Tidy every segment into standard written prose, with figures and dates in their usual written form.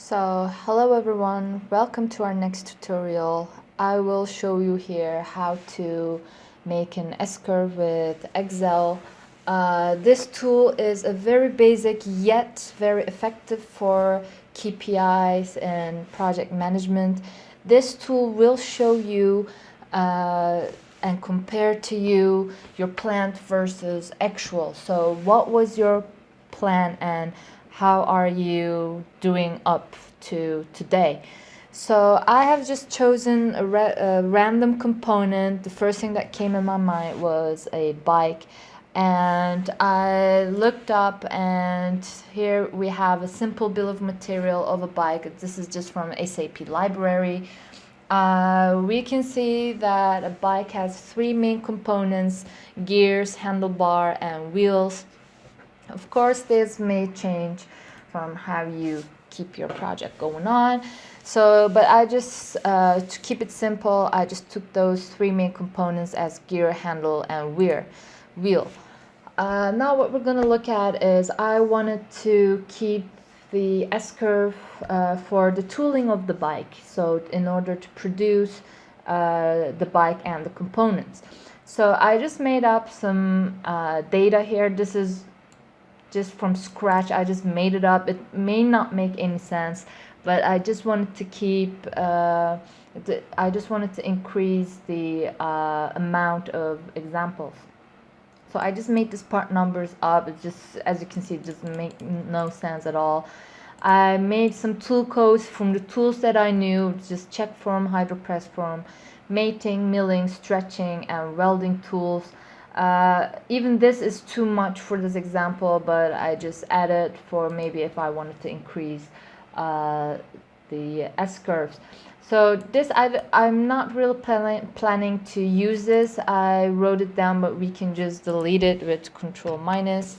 So, hello everyone, welcome to our next tutorial. I will show you here how to make an s-curve with Excel. This tool is a very basic yet very effective for KPIs and project management. This tool will show you and compare to you your planned versus actual. So what was your plan and how are you doing up to today? So I have just chosen a random component. The first thing that came in my mind was a bike, and I looked up, and here we have a simple bill of material of a bike. This is just from SAP library. We can see that a bike has three main components: gears, handlebar, and wheels. Of course, this may change from how you keep your project going on. So, but I just, to keep it simple, I just took those three main components as gear, handle, and wheel. Now what we're going to look at is I wanted to keep the S-curve for the tooling of the bike. So in order to produce the bike and the components. So I just made up some data here. This is just from scratch. I just made it up. It may not make any sense, but I just wanted to keep I just wanted to increase the amount of examples. So I just made this part numbers up. It just, as you can see, it doesn't make no sense at all. I made some tool codes from the tools that I knew, just check form, hydropress form, mating, milling, stretching, and welding tools. Even this is too much for this example, but I just added for maybe if I wanted to increase the S-curves. So this, I'm not really planning to use this. I wrote it down, but we can just delete it with Control minus.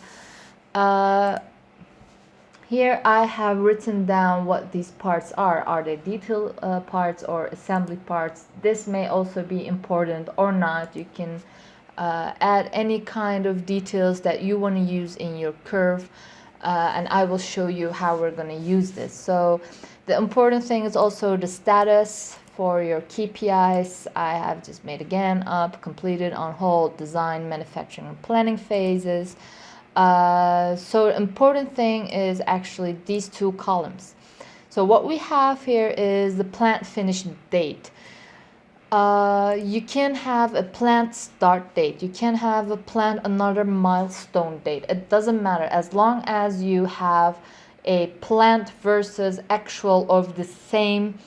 Here I have written down what these parts are. Are they detail parts or assembly parts? This may also be important or not. You can add any kind of details that you want to use in your curve, and I will show you how we're going to use this. So the important thing is also the status for your KPIs. I have just made again up, completed, on hold, design, manufacturing, and planning phases. So the important thing is actually these two columns. So what we have here is the plant finish date. You can have a plant start date. You can have a plant another milestone date. It doesn't matter as long as you have a plant versus actual of the same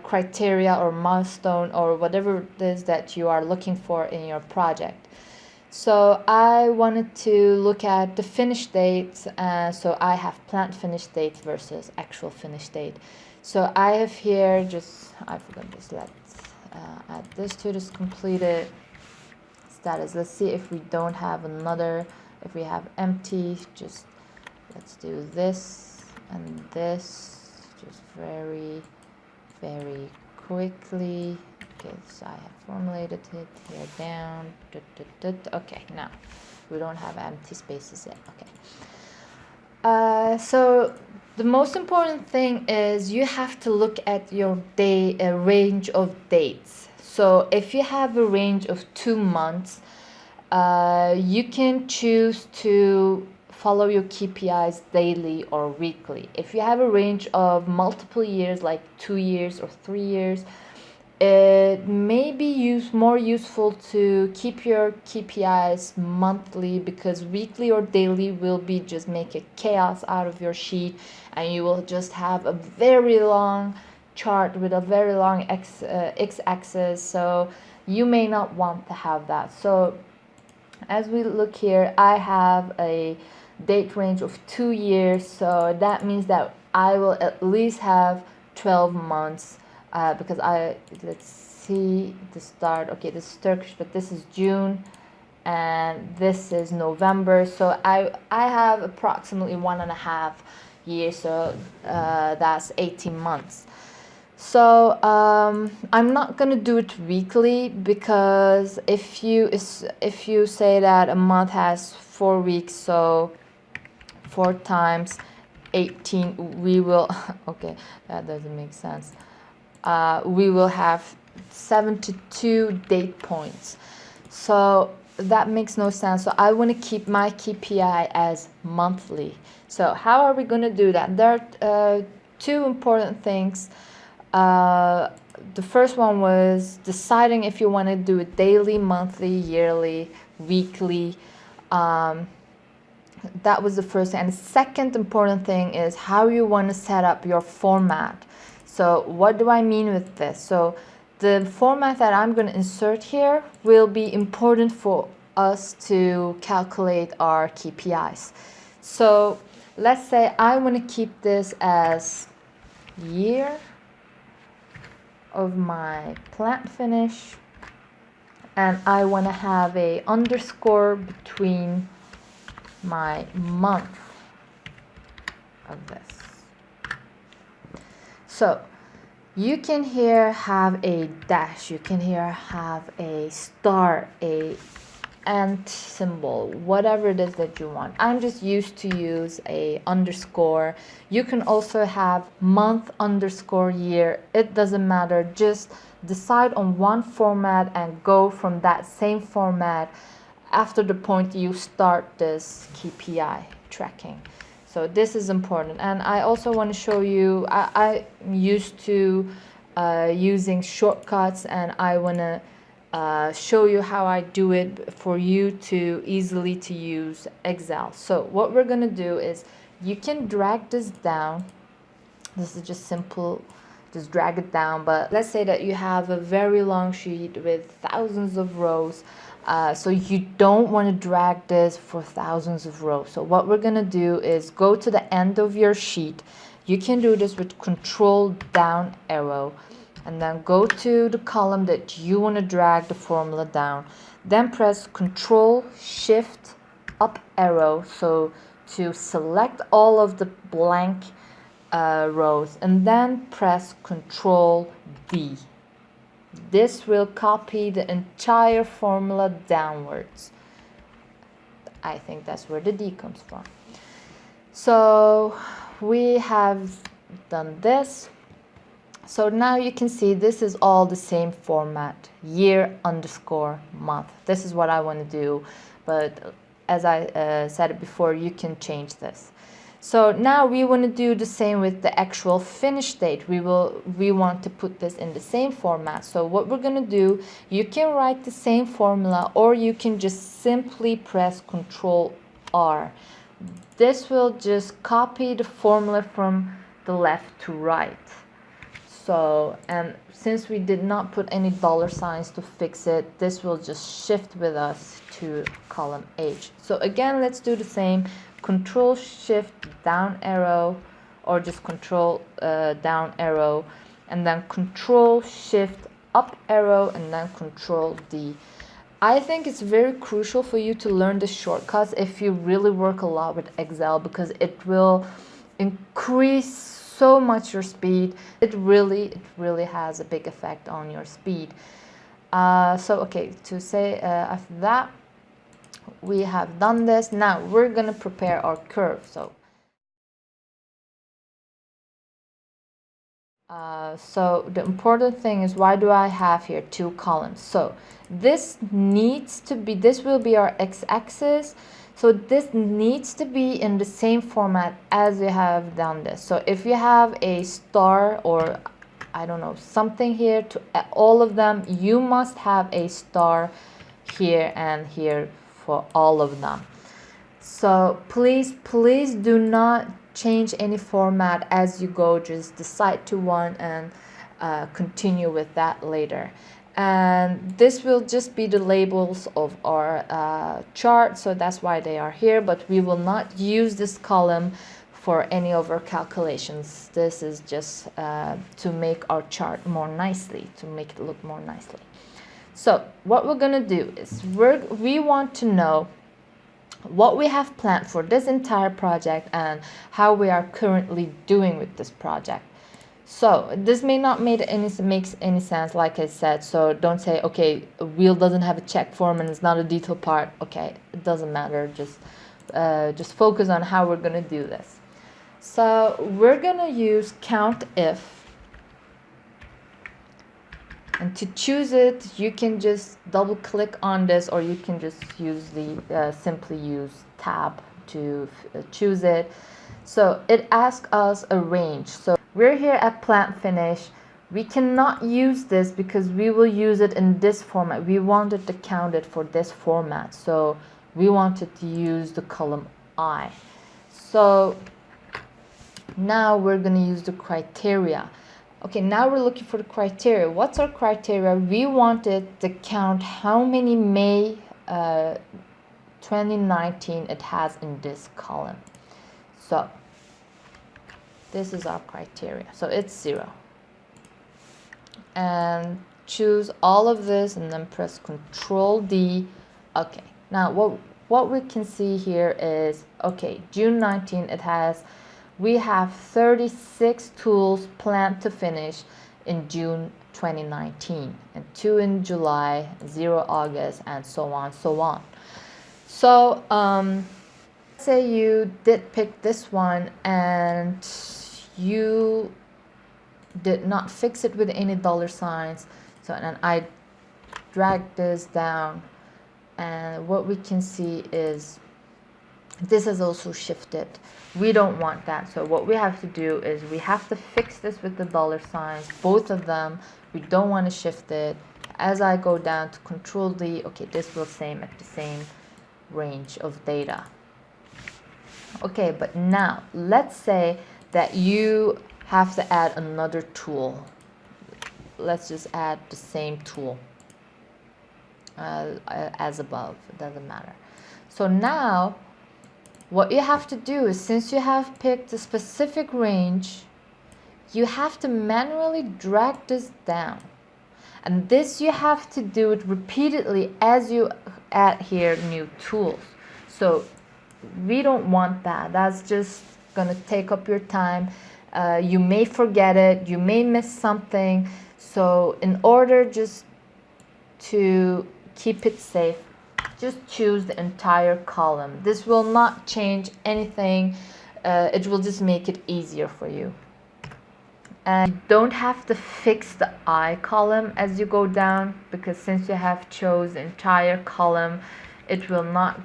criteria or milestone or whatever it is that you are looking for in your project. So I wanted to look at the finish dates. So I have plant finish date versus actual finish date. So I have here just, I forgot this, let's add this to this completed status. Let's see if we don't have another, if we have empty, just let's do this and this just very quickly. Okay, so I have formulated it here down. Okay, now we don't have empty spaces yet. Okay. So the most important thing is you have to look at your range of dates. So if you have a range of 2 months, you can choose to follow your KPIs daily or weekly. If you have a range of multiple years, like 2 years or 3 years, it may be more useful to keep your KPIs monthly, because weekly or daily will be just make a chaos out of your sheet, and you will just have a very long chart with a very long x-axis. So you may not want to have that. So as we look here, I have a date range of 2 years. So that means that I will at least have 12 months. Because let's see the start. Okay, this is Turkish, but this is June, and this is November. So I have approximately 1.5 years. So that's 18 months. So I'm not gonna do it weekly, because if you say that a month has 4 weeks, so 4 times 18, we will, okay, that doesn't make sense. We will have 72 date points. So that makes no sense. So I want to keep my KPI as monthly. So how are we going to do that? There are two important things. The first one was deciding if you want to do it daily, monthly, yearly, weekly. That was the first thing. And the second important thing is how you want to set up your format. So what do I mean with this? So the format that I'm going to insert here will be important for us to calculate our KPIs. So let's say I want to keep this as year of my plant finish, and I want to have a underscore between my month of this. So you can here have a dash, you can here have a star, a ant symbol, whatever it is that you want. I'm just used to use a underscore. You can also have month underscore year. It doesn't matter. Just decide on one format and go from that same format after the point you start this KPI tracking. So this is important. And I also want to show you, I'm used to using shortcuts, and I want to show you how I do it for you to easily to use Excel. So what we're going to do is you can drag this down. This is just simple, just drag it down. But let's say that you have a very long sheet with thousands of rows. So you don't want to drag this for thousands of rows. So what we're going to do is go to the end of your sheet. You can do this with Control down arrow, and then go to the column that you want to drag the formula down. Then press Control Shift up arrow, so to select all of the blank rows, and then press Control D. This will copy the entire formula downwards. I think that's where the D comes from. So we have done this. So now you can see this is all the same format, year underscore month. This is what I want to do, but as I said it before, you can change this. So now we want to do the same with the actual finish date. We want to put this in the same format. So what we're going to do, you can write the same formula, or you can just simply press Control R. This will just copy the formula from the left to right. So, and since we did not put any dollar signs to fix it, this will just shift with us to column H. So again, let's do the same. Control Shift down arrow, or just Control down arrow, and then Control Shift up arrow, and then Control D. I think it's very crucial for you to learn the shortcuts if you really work a lot with Excel, because it will increase so much your speed. It really has a big effect on your speed. So okay, to say after that, we have done this. Now we're gonna prepare our curve. So the important thing is, why do I have here two columns? So this will be our x-axis. So this needs to be in the same format as we have done this. So if you have a star, or I don't know, something here to all of them, you must have a star here and here for all of them. So please do not change any format as you go. Just decide to one and continue with that later. And this will just be the labels of our chart, so that's why they are here, but we will not use this column for any of our calculations. This is just to make our chart more nicely, to make it look more nicely. So what we're gonna do is we want to know what we have planned for this entire project and how we are currently doing with this project. So this may not make any sense, like I said. So don't say, okay, a wheel doesn't have a check form and it's not a detail part. Okay, it doesn't matter. Just focus on how we're gonna do this. So we're gonna use count if, and to choose it you can just double click on this, or you can just use the simply use tab to choose it. So it asks us a range. So we're here at plant finish. We cannot use this because we will use it in this format. We wanted to count it for this format, so we wanted to use the column I. So now we're going to use the criteria. Okay, now we're looking for the criteria. What's our criteria? We wanted to count how many May 2019 it has in this column. So this is our criteria. So it's 0. And choose all of this and then press Control D. Okay, now what we can see here is, okay, June 19 we have 36 tools planned to finish in June 2019, and 2 in July, 0 August, and so on, so on. So say you did pick this one and you did not fix it with any $signs. So, and I drag this down, and what we can see is this is also shifted. We don't want that. So what we have to do is we have to fix this with the $signs, both of them. We don't want to shift it. As I go down to Control D, okay, this will same at the same range of data. Okay, but now let's say that you have to add another tool. Let's just add the same tool as above. It doesn't matter. So now what you have to do is, since you have picked a specific range, you have to manually drag this down. And this you have to do it repeatedly as you add here new tools. So we don't want that. That's just going to take up your time. You may forget it. You may miss something. So in order just to keep it safe, just choose the entire column. This will not change anything. It will just make it easier for you. And you don't have to fix the I column as you go down, because since you have chose the entire column, it will not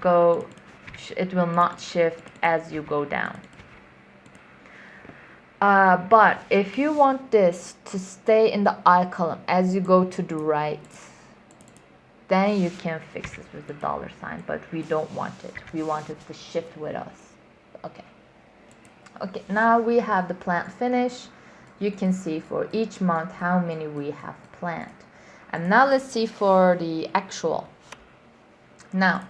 shift as you go down. But if you want this to stay in the I column as you go to the right, then you can fix this with the $sign, but we don't want it. We want it to shift with us. Okay. Okay, now we have the plant finish. You can see for each month how many we have planned. And now let's see for the actual. Now,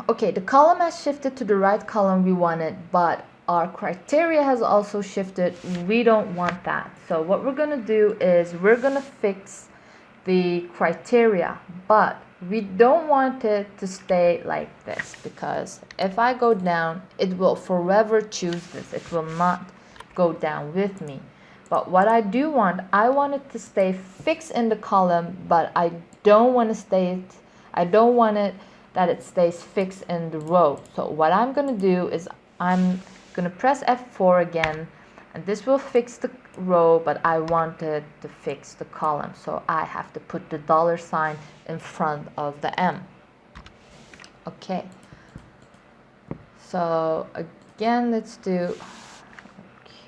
okay, the column has shifted to the right column we wanted, but our criteria has also shifted. We don't want that. So what we're going to do is we're going to fix the criteria, but we don't want it to stay like this, because if I go down, it will forever choose this. It will not go down with me. But what I do want, I want it to stay fixed in the column, but I don't want it that it stays fixed in the row. So what I'm going to do is I'm going to press F4 again, and this will fix the row, but I wanted to fix the column, so I have to put the $sign in front of the M. Okay, so again, let's do,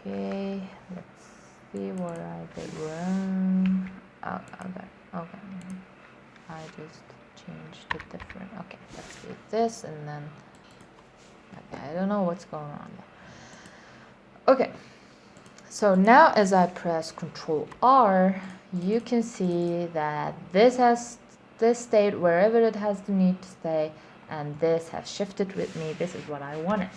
okay, let's see what I did wrong. Oh, okay, I just changed it different. Okay, let's do this, and then, okay, I don't know what's going on there. Okay, so now as I press Control R, you can see that this stayed wherever it has the need to stay, and this has shifted with me. This is what I wanted.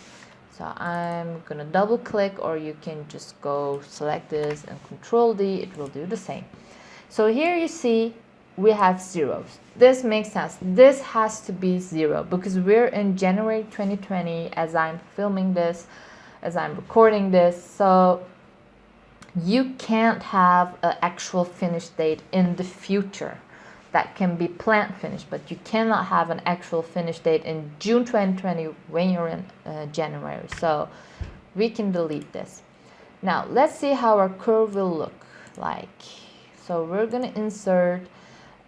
So I'm gonna double click, or you can just go select this and Control D, it will do the same. So here you see we have zeros. This makes sense. This has to be 0 because we're in January 2020 as I'm filming this, as I'm recording this. So you can't have an actual finish date in the future. that can be plant finished, but you cannot have an actual finish date in June 2020 when you're in January. So we can delete this. Now let's see how our curve will look like. So we're going to insert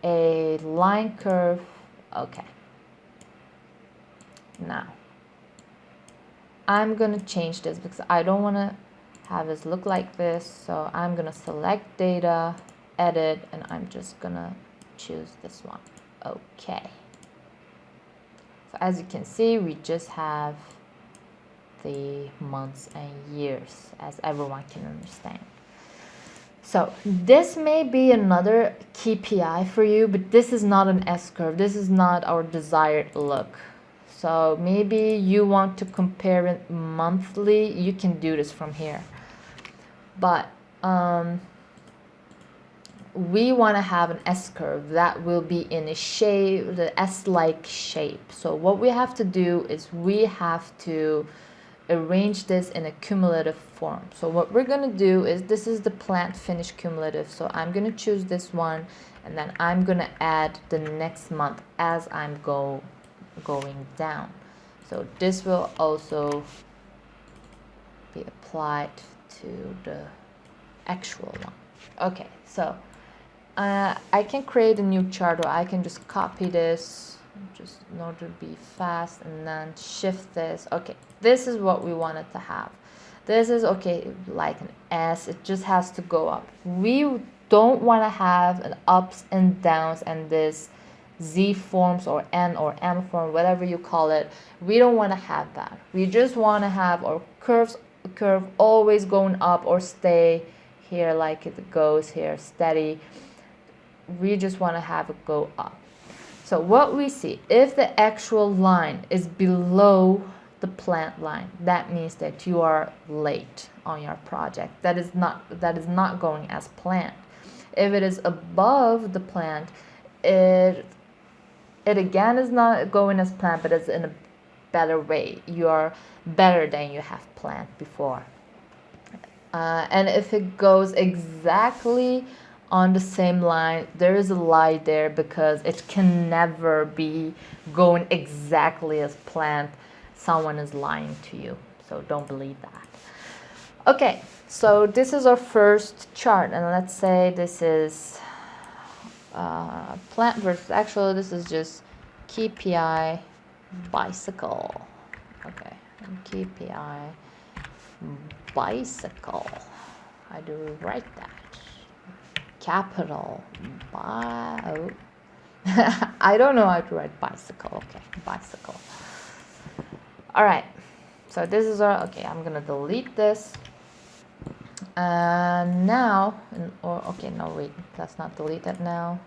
a line curve. Okay. Now I'm going to change this because I don't want to have this look like this. So I'm going to select data, edit, and I'm just going to choose this one. Okay. So as you can see, we just have the months and years, as everyone can understand. So this may be another KPI for you, but this is not an S-curve. This is not our desired look. So maybe you want to compare it monthly. You can do this from here. But we want to have an S-curve that will be in a shape, the S-like shape. So what we have to do is we have to arrange this in a cumulative form. So what we're going to do is, this is the plant finish cumulative. So I'm going to choose this one, and then I'm going to add the next month as I'm going down. So this will also be applied to the actual one. Okay, so I can create a new chart, or I can just copy this just in order to be fast, and then shift this. Okay, this is what we wanted to have. This is okay, like an S, it just has to go up. We don't want to have an ups and downs and this Z forms or N or M form, whatever you call it. We don't want to have that. We just want to have our curve always going up or stay here like it goes here, steady. We just want to have it go up. So what we see, if the actual line is below the plant line, that means that you are late on your project. That is not going as planned. If it is above the plant, it again is not going as planned, but it's in a better way. You are better than you have planned before. And if it goes exactly on the same line, there is a lie there, because it can never be going exactly as planned. Someone is lying to you, so don't believe that. Okay, so this is our first chart, and let's say this is plant versus actual. This is just KPI bicycle. Okay, KPI bicycle. How do we write that? Capital I don't know how to write bicycle. Okay, bicycle. All right, so this is our, okay, I'm gonna delete this. Now, okay, no, wait, let's not delete that now.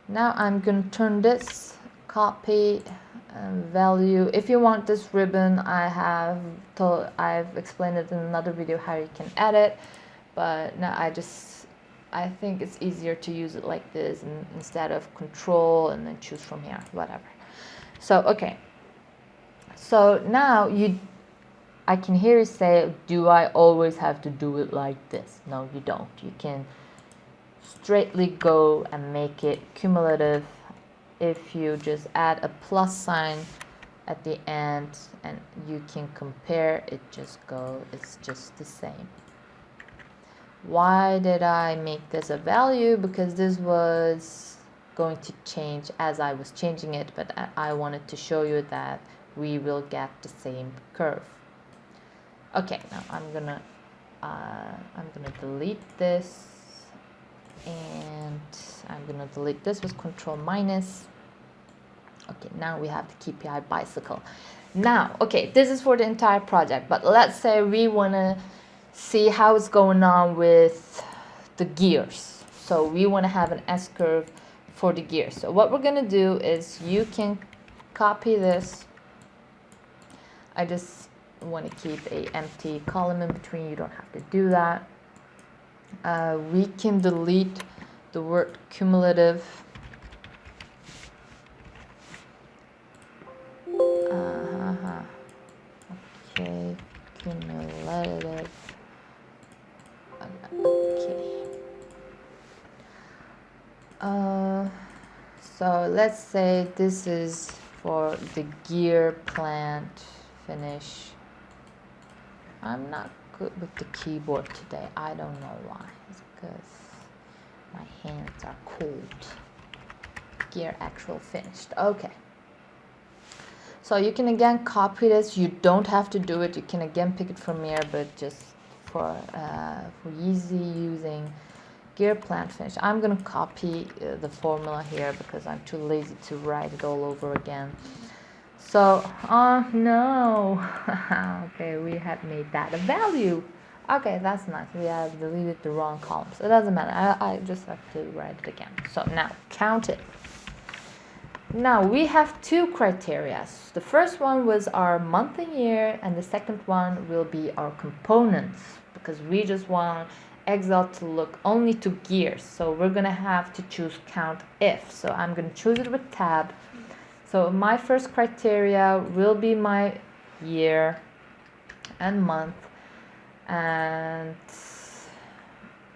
Now I'm gonna turn this, copy value. If you want this ribbon, I've explained it in another video how you can edit, but now I think it's easier to use it like this, and instead of control and then choose from here, whatever. So okay, so now I can hear you say, do I always have to do it like this? No, you don't. You can straightly go and make it cumulative if you just add a plus sign at the end, and you can compare it. It's just the same. Why did I make this a value? Because this was going to change as I was changing it, but I wanted to show you that we will get the same curve. Okay, now I'm gonna delete this, and I'm gonna delete this with control minus. Okay, now we have the KPI bicycle. Now, okay, this is for the entire project, but let's say we wanna see how it's going on with the gears. So we want to have an S-curve for the gears. So what we're going to do is, you can copy this. I just want to keep an empty column in between. You don't have to do that. We can delete the word cumulative. Okay, cumulative. Okay. So let's say this is for the gear plant finish. I'm not good with the keyboard today. I don't know why. It's because my hands are cold. Gear actual finished. Okay. So you can again copy this. You don't have to do it. You can again pick it from here, but just for easy using gear plant finish, I'm gonna copy the formula here because I'm too lazy to write it all over again. So, oh no, okay, we had made that a value. Okay, that's nice. We have deleted the wrong columns. It doesn't matter. I just have to write it again. So now count it. Now we have two criteria. The first one was our month and year, and the second one will be our components, because we just want Excel to look only to gears. So we're gonna have to choose count if. So I'm gonna choose it with tab. So my first criteria will be my year and month, and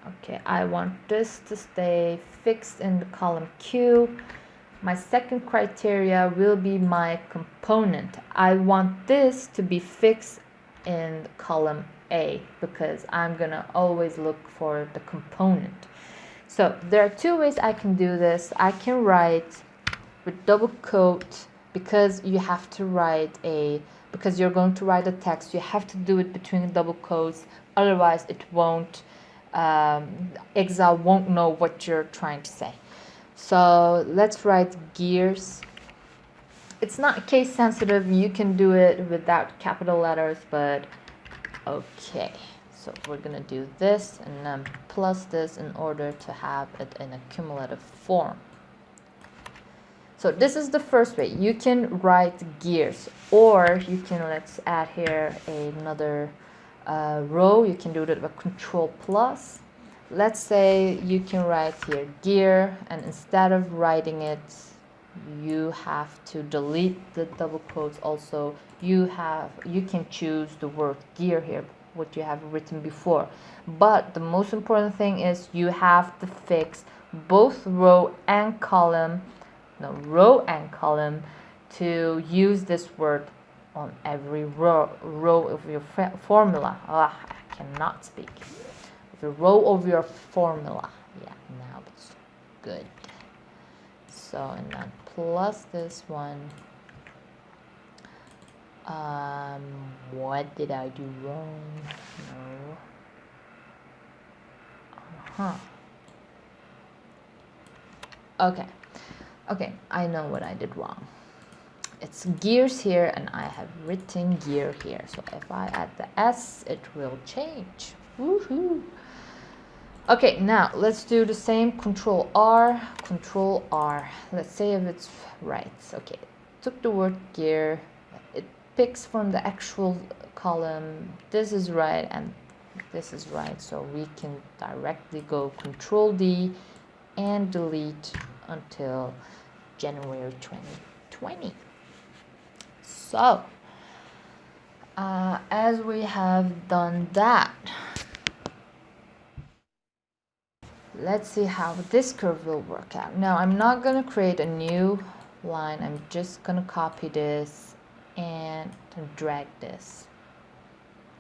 okay, I want this to stay fixed in the column Q. My second criteria will be my component. I want this to be fixed in the column A because I'm gonna always look for the component. So there are two ways I can do this. I can write with double quote, because you have to write because you're going to write a text, you have to do it between double quotes, otherwise it won't, Excel won't know what you're trying to say. So let's write gears. It's not case sensitive, you can do it without capital letters, but okay. So we're gonna do this and then plus this in order to have it in a cumulative form. So this is the first way. You can write gears, or you can, let's add here another row. You can do it with Control plus. Let's say you can write here gear, and instead of writing it, you have to delete the double quotes. Also, you can choose the word gear here, what you have written before. But the most important thing is you have to fix both row and column to use this word on every row of your formula. I cannot speak. The row of your formula. Yeah, now it's good. So, and then plus this one. What did I do wrong? No. Okay, I know what I did wrong. It's gears here, and I have written gear here. So if I add the S, it will change. Woohoo! Okay, now let's do the same. Control R. Let's see if it's right. Okay, took the word gear. It picks from the actual column. This is right, and this is right. So we can directly go Control D and delete until January 2020. So, as we have done that, let's see how this curve will work out. Now, I'm not going to create a new line. I'm just going to copy this and drag this.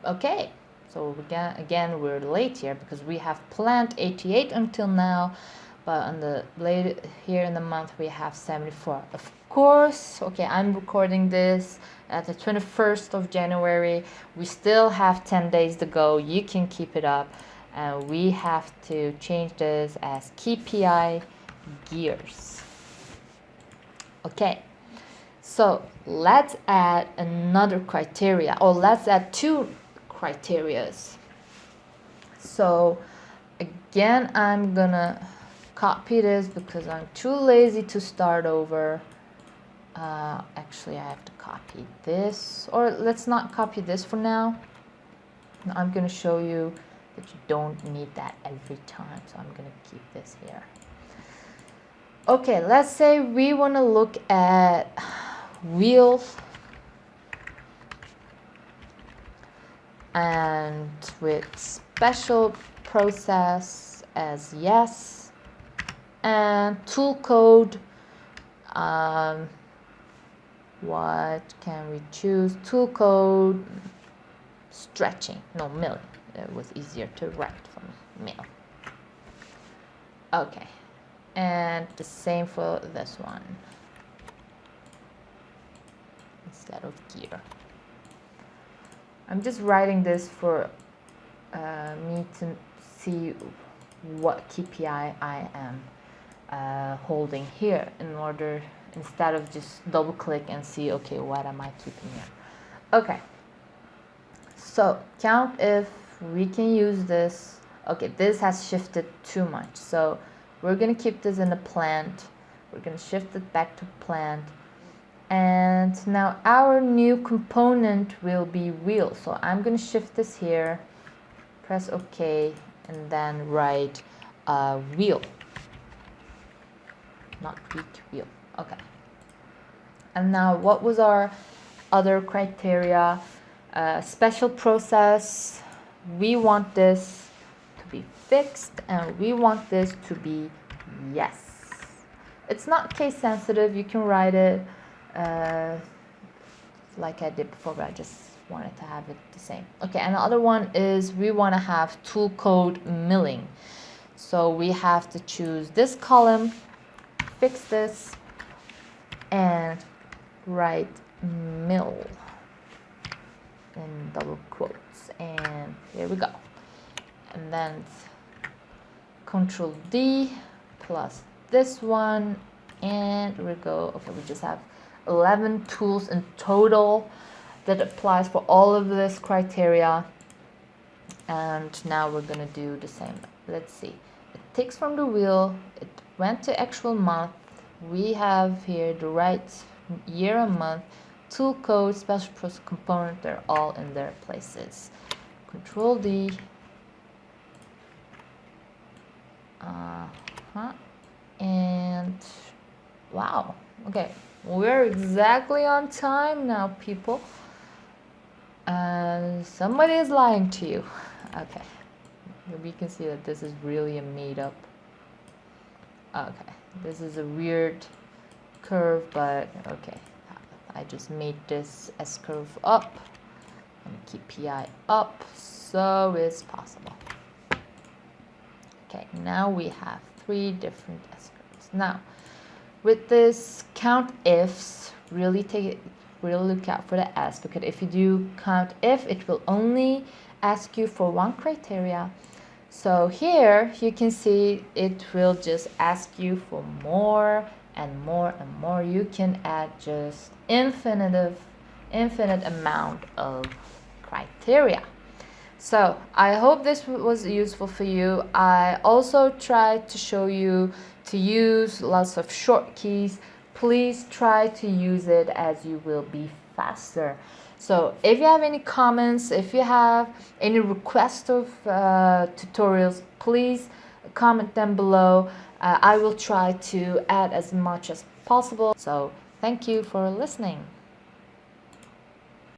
Okay, so again, we're late here because we have planned 88 until now. But on the late here in the month we have 74. Of course, okay, I'm recording this at the 21st of January. We still have 10 days to go. You can keep it up. And we have to change this as KPI gears. Okay, so let's add another criteria, or let's add two criterias. So again, I'm gonna copy this because I'm too lazy to start over. Actually, I have to copy this, or let's not copy this for now. I'm going to show you that you don't need that every time, so I'm going to keep this here. Okay, let's say we want to look at wheels and with special process as yes, and tool code What can we choose? Tool code, stretching, no, milling. It was easier to write from mill. Okay, and the same for this one instead of gear. I'm just writing this for me to see what KPI I am holding here in order, instead of just double click and see, okay, what am I keeping here? Okay, so count if we can use this. Okay, this has shifted too much, so we're gonna keep this in the plant. We're gonna shift it back to plant. And now our new component will be wheel. So I'm gonna shift this here, press OK, and then write wheel, not weak, wheel. Okay. And now what was our other criteria? Special process. We want this to be fixed, and we want this to be yes. It's not case sensitive. You can write it like I did before, but I just wanted to have it the same. Okay, and the other one is we want to have tool code milling. So we have to choose this column, fix this, and write mill in double quotes. And here we go. And then Control D plus this one, and we go. Okay, we just have 11 tools in total that applies for all of this criteria. And now we're gonna do the same. Let's see. It takes from the wheel, it went to actual month. We have here the right year and month, tool code, special process component, they're all in their places. Control D. And wow, okay, we're exactly on time now, people. Somebody is lying to you. Okay, we can see that this is really a made up. Okay, this is a weird curve, but okay, I just made this s-curve up and KPI up, so it's possible. Okay, now we have 3 different s-curves. Now, with this count ifs, really look out for the s, because if you do count if, it will only ask you for one criteria. So here you can see it will just ask you for more and more and more. You can add just infinite amount of criteria. So I hope this was useful for you. I also tried to show you to use lots of short keys. Please try to use it, as you will be faster. So if you have any comments, if you have any requests of tutorials, please comment them below. I will try to add as much as possible. So thank you for listening.